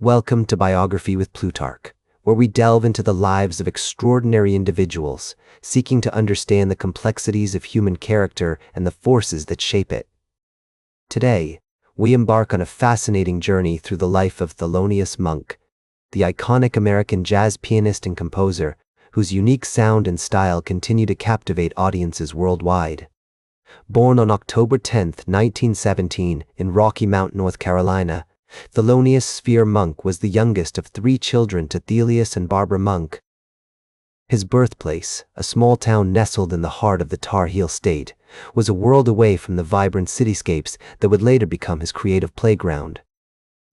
Welcome to Biography with Plutarch, where we delve into the lives of extraordinary individuals, seeking to understand the complexities of human character and the forces that shape it. Today, we embark on a fascinating journey through the life of Thelonious Monk, the iconic American jazz pianist and composer whose unique sound and style continue to captivate audiences worldwide. Born on October 10, 1917, in Rocky Mount, North Carolina, Thelonious Monk was the youngest of three children to Thelonious and Barbara Monk. His birthplace, a small town nestled in the heart of the Tar Heel State, was a world away from the vibrant cityscapes that would later become his creative playground.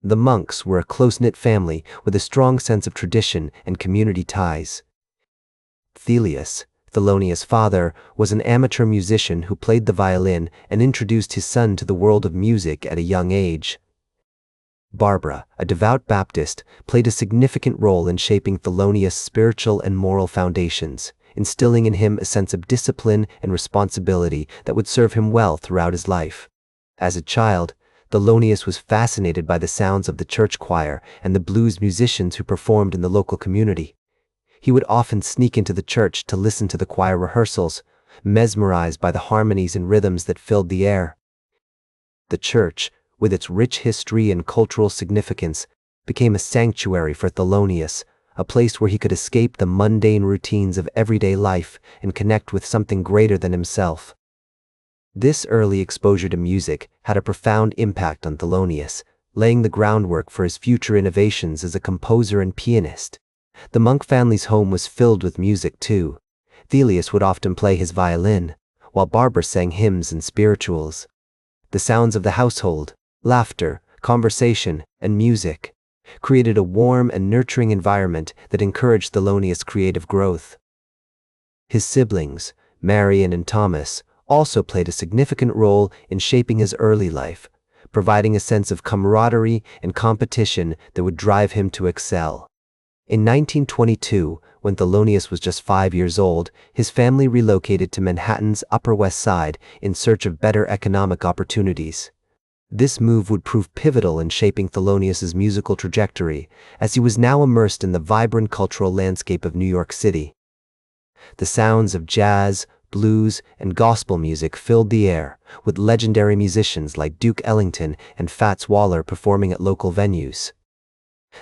The Monks were a close-knit family with a strong sense of tradition and community ties. Thelonious' father, was an amateur musician who played the violin and introduced his son to the world of music at a young age. Barbara, a devout Baptist, played a significant role in shaping Thelonious' spiritual and moral foundations, instilling in him a sense of discipline and responsibility that would serve him well throughout his life. As a child, Thelonious was fascinated by the sounds of the church choir and the blues musicians who performed in the local community. He would often sneak into the church to listen to the choir rehearsals, mesmerized by the harmonies and rhythms that filled the air. The church, with its rich history and cultural significance, became a sanctuary for Thelonious, a place where he could escape the mundane routines of everyday life and connect with something greater than himself. This early exposure to music had a profound impact on Thelonious, laying the groundwork for his future innovations as a composer and pianist. The Monk family's home was filled with music too. Thelonious would often play his violin, while Barbara sang hymns and spirituals. The sounds of the household, laughter, conversation, and music, created a warm and nurturing environment that encouraged Thelonious' creative growth. His siblings, Marion and Thomas, also played a significant role in shaping his early life, providing a sense of camaraderie and competition that would drive him to excel. In 1922, when Thelonious was just 5 years old, his family relocated to Manhattan's Upper West Side in search of better economic opportunities. This move would prove pivotal in shaping Thelonious' musical trajectory, as he was now immersed in the vibrant cultural landscape of New York City. The sounds of jazz, blues, and gospel music filled the air, with legendary musicians like Duke Ellington and Fats Waller performing at local venues.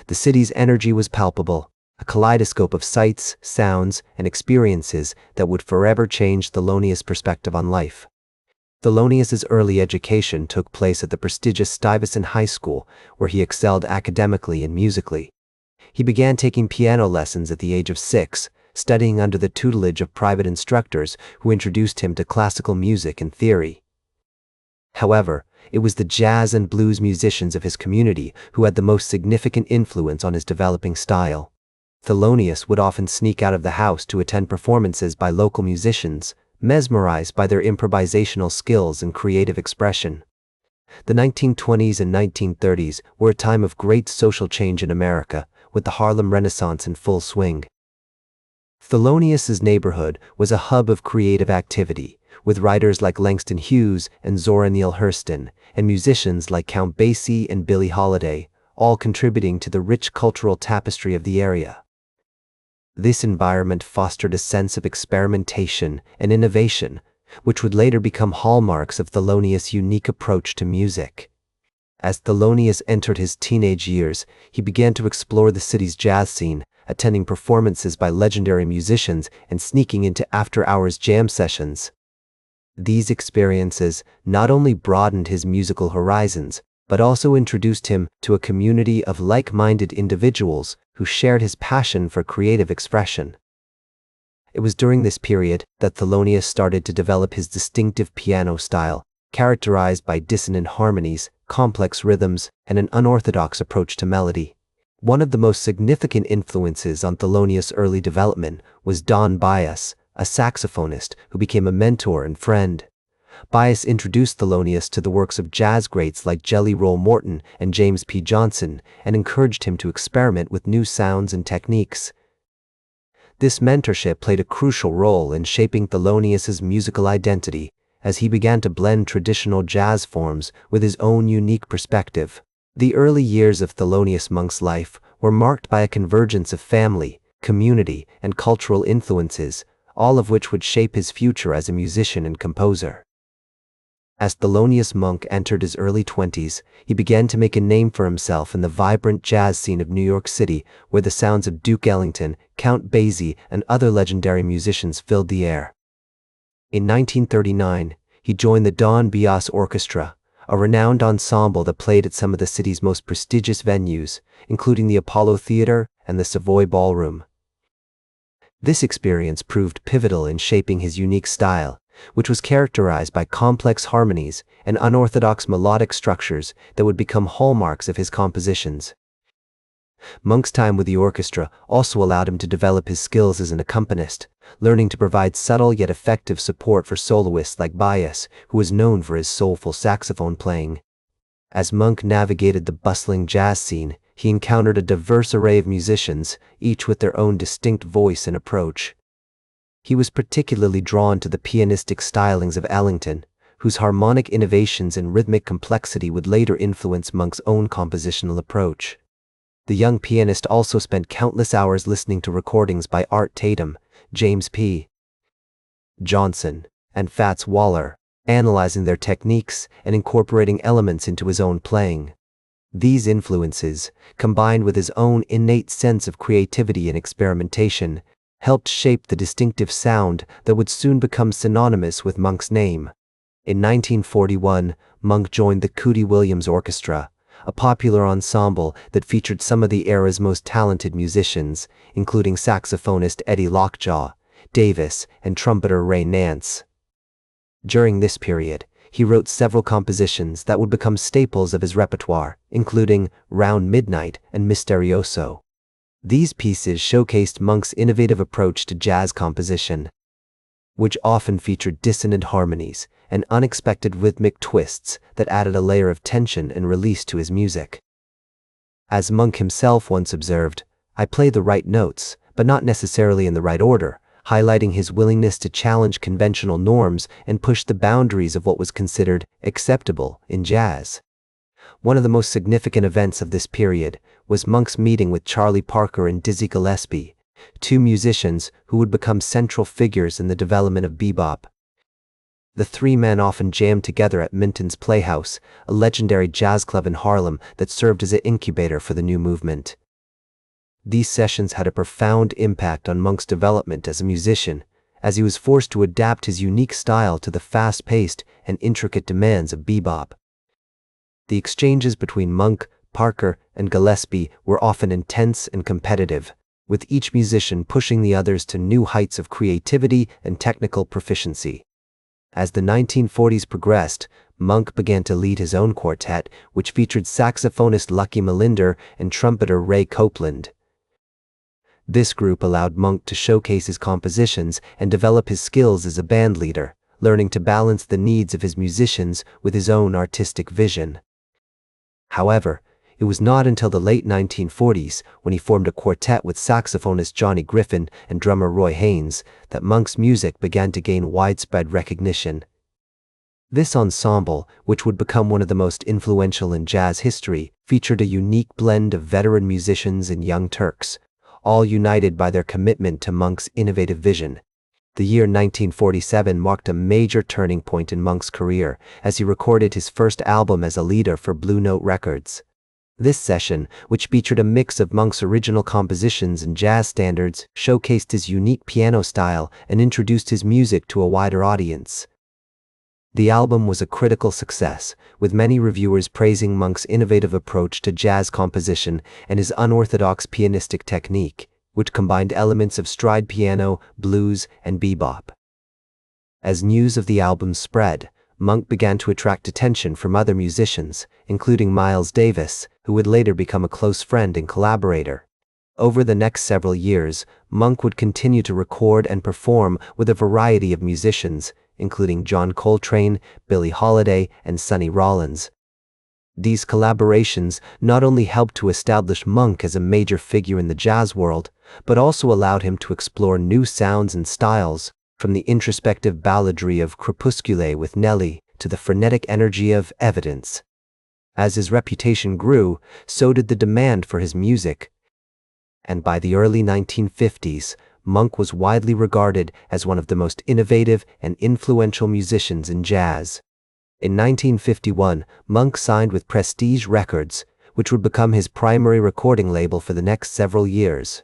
The city's energy was palpable, a kaleidoscope of sights, sounds, and experiences that would forever change Thelonious' perspective on life. Thelonious' early education took place at the prestigious Stuyvesant High School, where he excelled academically and musically. He began taking piano lessons at the age of 6, studying under the tutelage of private instructors who introduced him to classical music and theory. However, it was the jazz and blues musicians of his community who had the most significant influence on his developing style. Thelonious would often sneak out of the house to attend performances by local musicians, mesmerized by their improvisational skills and creative expression. The 1920s and 1930s were a time of great social change in America, with the Harlem Renaissance in full swing. Thelonious' neighborhood was a hub of creative activity, with writers like Langston Hughes and Zora Neale Hurston, and musicians like Count Basie and Billie Holiday, all contributing to the rich cultural tapestry of the area. This environment fostered a sense of experimentation and innovation, which would later become hallmarks of Thelonious' unique approach to music. As Thelonious entered his teenage years, he began to explore the city's jazz scene, attending performances by legendary musicians and sneaking into after-hours jam sessions. These experiences not only broadened his musical horizons, but also introduced him to a community of like-minded individuals who shared his passion for creative expression. It was during this period that Thelonious started to develop his distinctive piano style, characterized by dissonant harmonies, complex rhythms, and an unorthodox approach to melody. One of the most significant influences on Thelonious' early development was Don Byas, a saxophonist who became a mentor and friend. Byas introduced Thelonious to the works of jazz greats like Jelly Roll Morton and James P. Johnson and encouraged him to experiment with new sounds and techniques. This mentorship played a crucial role in shaping Thelonious' musical identity as he began to blend traditional jazz forms with his own unique perspective. The early years of Thelonious Monk's life were marked by a convergence of family, community, and cultural influences, all of which would shape his future as a musician and composer. As Thelonious Monk entered his early 20s, he began to make a name for himself in the vibrant jazz scene of New York City, where the sounds of Duke Ellington, Count Basie, and other legendary musicians filled the air. In 1939, he joined the Don Byas Orchestra, a renowned ensemble that played at some of the city's most prestigious venues, including the Apollo Theater and the Savoy Ballroom. This experience proved pivotal in shaping his unique style, which was characterized by complex harmonies and unorthodox melodic structures that would become hallmarks of his compositions. Monk's time with the orchestra also allowed him to develop his skills as an accompanist, learning to provide subtle yet effective support for soloists like Byas, who was known for his soulful saxophone playing. As Monk navigated the bustling jazz scene, he encountered a diverse array of musicians, each with their own distinct voice and approach. He was particularly drawn to the pianistic stylings of Ellington, whose harmonic innovations and rhythmic complexity would later influence Monk's own compositional approach. The young pianist also spent countless hours listening to recordings by Art Tatum, James P. Johnson, and Fats Waller, analyzing their techniques and incorporating elements into his own playing. These influences, combined with his own innate sense of creativity and experimentation, helped shape the distinctive sound that would soon become synonymous with Monk's name. In 1941, Monk joined the Cootie Williams Orchestra, a popular ensemble that featured some of the era's most talented musicians, including saxophonist Eddie Lockjaw Davis and trumpeter Ray Nance. During this period, he wrote several compositions that would become staples of his repertoire, including Round Midnight and Misterioso. These pieces showcased Monk's innovative approach to jazz composition, which often featured dissonant harmonies and unexpected rhythmic twists that added a layer of tension and release to his music. As Monk himself once observed, "I play the right notes, but not necessarily in the right order," highlighting his willingness to challenge conventional norms and push the boundaries of what was considered acceptable in jazz. One of the most significant events of this period was Monk's meeting with Charlie Parker and Dizzy Gillespie, two musicians who would become central figures in the development of bebop. The three men often jammed together at Minton's Playhouse, a legendary jazz club in Harlem that served as an incubator for the new movement. These sessions had a profound impact on Monk's development as a musician, as he was forced to adapt his unique style to the fast-paced and intricate demands of bebop. The exchanges between Monk, Parker, and Gillespie were often intense and competitive, with each musician pushing the others to new heights of creativity and technical proficiency. As the 1940s progressed, Monk began to lead his own quartet, which featured saxophonist Lucky Melinder and trumpeter Ray Copeland. This group allowed Monk to showcase his compositions and develop his skills as a band leader, learning to balance the needs of his musicians with his own artistic vision. However, it was not until the late 1940s, when he formed a quartet with saxophonist Johnny Griffin and drummer Roy Haynes, that Monk's music began to gain widespread recognition. This ensemble, which would become one of the most influential in jazz history, featured a unique blend of veteran musicians and young Turks, all united by their commitment to Monk's innovative vision. The year 1947 marked a major turning point in Monk's career, as he recorded his first album as a leader for Blue Note Records. This session, which featured a mix of Monk's original compositions and jazz standards, showcased his unique piano style and introduced his music to a wider audience. The album was a critical success, with many reviewers praising Monk's innovative approach to jazz composition and his unorthodox pianistic technique, which combined elements of stride piano, blues, and bebop. As news of the album spread, Monk began to attract attention from other musicians, including Miles Davis, who would later become a close friend and collaborator. Over the next several years, Monk would continue to record and perform with a variety of musicians, including John Coltrane, Billie Holiday, and Sonny Rollins. These collaborations not only helped to establish Monk as a major figure in the jazz world, but also allowed him to explore new sounds and styles, from the introspective balladry of Crepuscule with Nelly to the frenetic energy of Evidence. As his reputation grew, so did the demand for his music. And by the early 1950s, Monk was widely regarded as one of the most innovative and influential musicians in jazz. In 1951, Monk signed with Prestige Records, which would become his primary recording label for the next several years.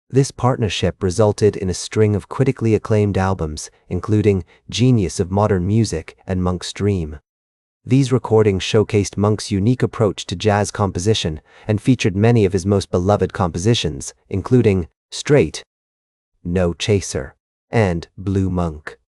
This partnership resulted in a string of critically acclaimed albums, including Genius of Modern Music and Monk's Dream. These recordings showcased Monk's unique approach to jazz composition and featured many of his most beloved compositions, including Straight, No Chaser, and Blue Monk.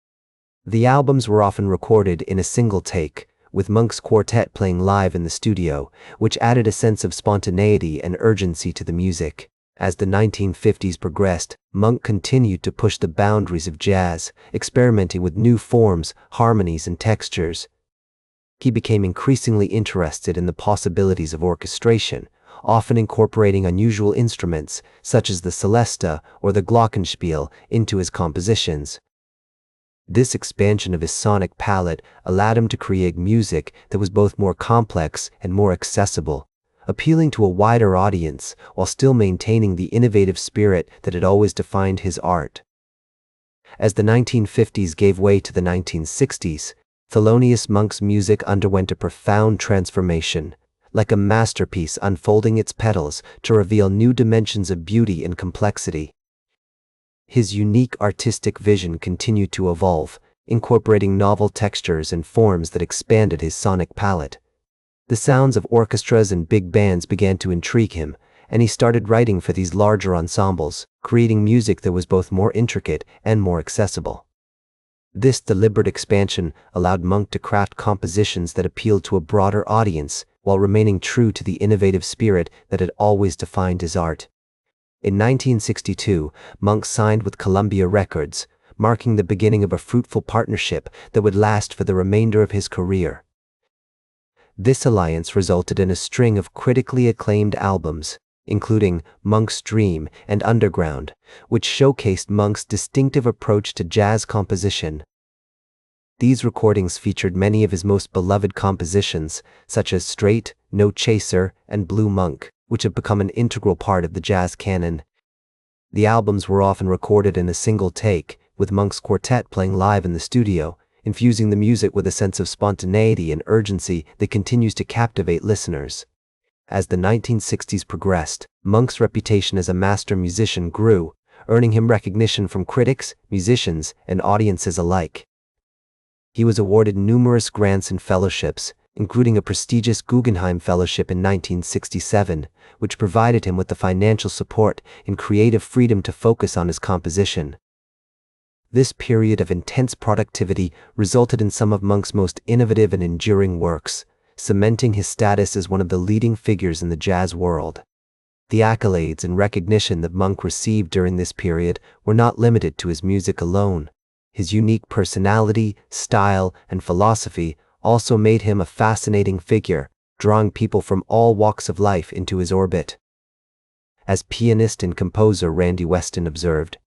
The albums were often recorded in a single take, with Monk's quartet playing live in the studio, which added a sense of spontaneity and urgency to the music. As the 1950s progressed, Monk continued to push the boundaries of jazz, experimenting with new forms, harmonies, and textures. He became increasingly interested in the possibilities of orchestration, often incorporating unusual instruments, such as the celesta or the glockenspiel, into his compositions. This expansion of his sonic palette allowed him to create music that was both more complex and more accessible, appealing to a wider audience while still maintaining the innovative spirit that had always defined his art. As the 1950s gave way to the 1960s, Thelonious Monk's music underwent a profound transformation, like a masterpiece unfolding its petals to reveal new dimensions of beauty and complexity. His unique artistic vision continued to evolve, incorporating novel textures and forms that expanded his sonic palette. The sounds of orchestras and big bands began to intrigue him, and he started writing for these larger ensembles, creating music that was both more intricate and more accessible. This deliberate expansion allowed Monk to craft compositions that appealed to a broader audience while remaining true to the innovative spirit that had always defined his art. In 1962, Monk signed with Columbia Records, marking the beginning of a fruitful partnership that would last for the remainder of his career. This alliance resulted in a string of critically acclaimed albums, including Monk's Dream and Underground, which showcased Monk's distinctive approach to jazz composition. These recordings featured many of his most beloved compositions, such as Straight, No Chaser, and Blue Monk, which have become an integral part of the jazz canon. The albums were often recorded in a single take, with Monk's quartet playing live in the studio, infusing the music with a sense of spontaneity and urgency that continues to captivate listeners. As the 1960s progressed, Monk's reputation as a master musician grew, earning him recognition from critics, musicians, and audiences alike. He was awarded numerous grants and fellowships, including a prestigious Guggenheim Fellowship in 1967, which provided him with the financial support and creative freedom to focus on his composition. This period of intense productivity resulted in some of Monk's most innovative and enduring works, cementing his status as one of the leading figures in the jazz world. The accolades and recognition that Monk received during this period were not limited to his music alone. His unique personality, style, and philosophy also made him a fascinating figure, drawing people from all walks of life into his orbit. As pianist and composer Randy Weston observed,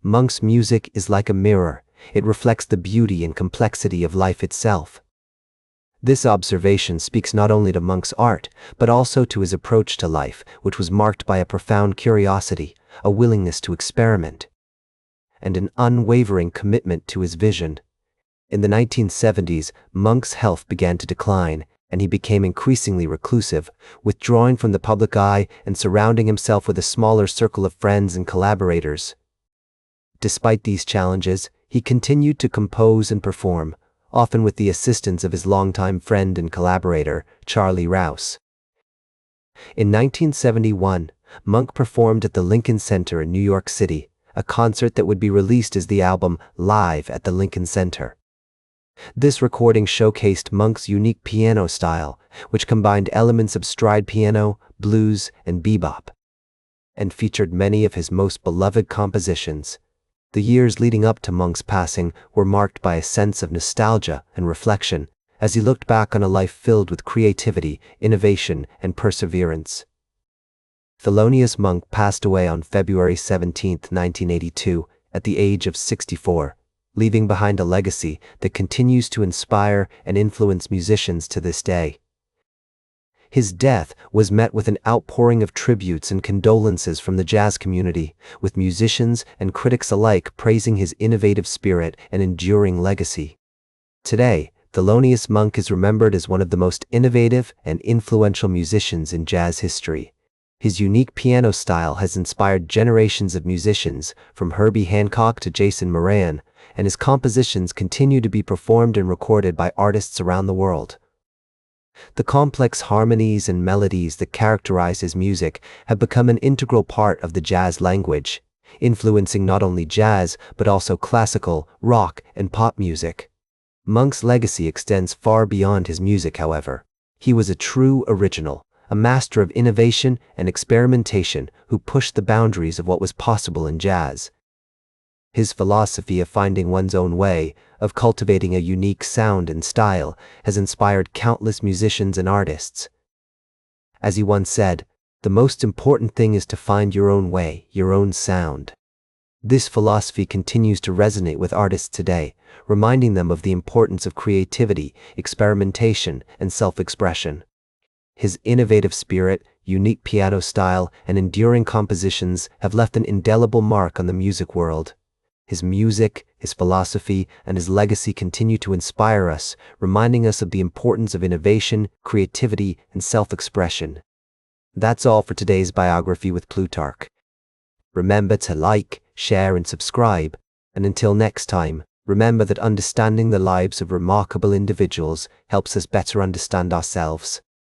Monk's music is like a mirror. It reflects the beauty and complexity of life itself. This observation speaks not only to Monk's art, but also to his approach to life, which was marked by a profound curiosity, a willingness to experiment, and an unwavering commitment to his vision. In the 1970s, Monk's health began to decline, and he became increasingly reclusive, withdrawing from the public eye and surrounding himself with a smaller circle of friends and collaborators. Despite these challenges, he continued to compose and perform, often with the assistance of his longtime friend and collaborator, Charlie Rouse. In 1971, Monk performed at the Lincoln Center in New York City, a concert that would be released as the album Live at the Lincoln Center. This recording showcased Monk's unique piano style, which combined elements of stride piano, blues, and bebop, and featured many of his most beloved compositions. The years leading up to Monk's passing were marked by a sense of nostalgia and reflection, as he looked back on a life filled with creativity, innovation, and perseverance. Thelonious Monk passed away on February 17, 1982, at the age of 64. Leaving behind a legacy that continues to inspire and influence musicians to this day. His death was met with an outpouring of tributes and condolences from the jazz community, with musicians and critics alike praising his innovative spirit and enduring legacy. Today, Thelonious Monk is remembered as one of the most innovative and influential musicians in jazz history. His unique piano style has inspired generations of musicians, from Herbie Hancock to Jason Moran, and his compositions continue to be performed and recorded by artists around the world. The complex harmonies and melodies that characterize his music have become an integral part of the jazz language, influencing not only jazz but also classical, rock, and pop music. Monk's legacy extends far beyond his music, however. He was a true original, a master of innovation and experimentation who pushed the boundaries of what was possible in jazz. His philosophy of finding one's own way, of cultivating a unique sound and style, has inspired countless musicians and artists. As he once said, "The most important thing is to find your own way, your own sound." This philosophy continues to resonate with artists today, reminding them of the importance of creativity, experimentation, and self-expression. His innovative spirit, unique piano style, and enduring compositions have left an indelible mark on the music world. His music, his philosophy, and his legacy continue to inspire us, reminding us of the importance of innovation, creativity, and self-expression. That's all for today's biography with Plutarch. Remember to like, share, and subscribe. And until next time, remember that understanding the lives of remarkable individuals helps us better understand ourselves.